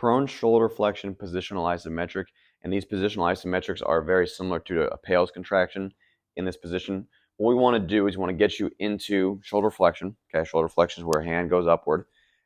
prone shoulder flexion, positional isometric, and these positional isometrics are very similar to a pales contraction in this position. What we want to do is we want to get you into shoulder flexion. Okay, shoulder flexion is where hand goes upward,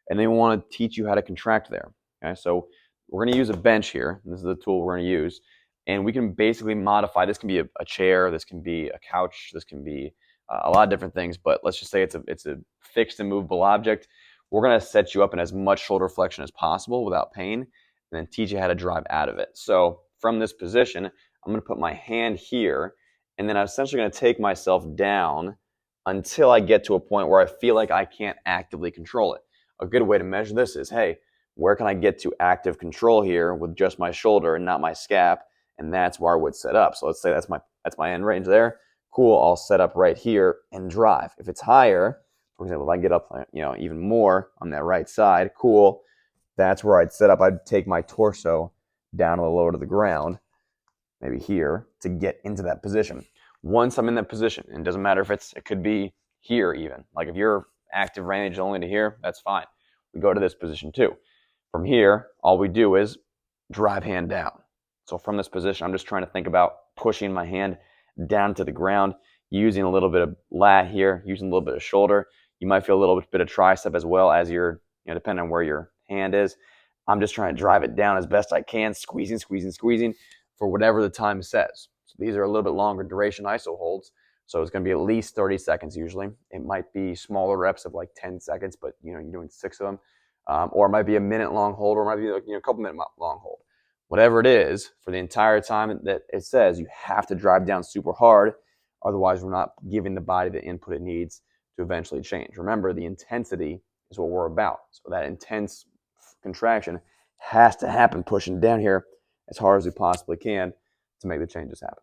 and then we want to teach you how to contract there. Okay, so we're going to use a bench here. This is the tool we're going to use, and we can basically modify. This can be a chair, this can be a couch, this can be a lot of different things. But let's just say it's a fixed and movable object. We're going to set you up in as much shoulder flexion as possible without pain, and then teach you how to drive out of it. So from this position, I'm going to put my hand here, and then I'm essentially going to take myself down until I get to a point where I feel like I can't actively control it. A good way to measure this is, hey, where can I get to active control here with just my shoulder and not my scap? And that's where I would set up. So let's say that's my end range there. Cool, I'll set up right here and drive. If it's higher, for example, if I get up, even more on that right side, cool. That's where I'd set up. I'd take my torso down a little lower to the ground, maybe here, to get into that position. Once I'm in that position, and it doesn't matter if it could be here even. Like if your active range is only to here, that's fine. We go to this position too. From here, all we do is drive hand down. So from this position, I'm just trying to think about pushing my hand down to the ground, using a little bit of lat here, using a little bit of shoulder. You might feel a little bit of tricep as well as your, depending on where your hand is. I'm just trying to drive it down as best I can, squeezing for whatever the time says. So these are a little bit longer duration iso holds. So it's going to be at least 30 seconds usually. It might be smaller reps of like 10 seconds, but you're doing 6 of them. Or it might be a minute long hold, or it might be a couple minute long hold. Whatever it is, for the entire time that it says, you have to drive down super hard. Otherwise, we're not giving the body the input it needs to eventually change. Remember, the intensity is what we're about. So that intense contraction has to happen, pushing down here as hard as we possibly can to make the changes happen.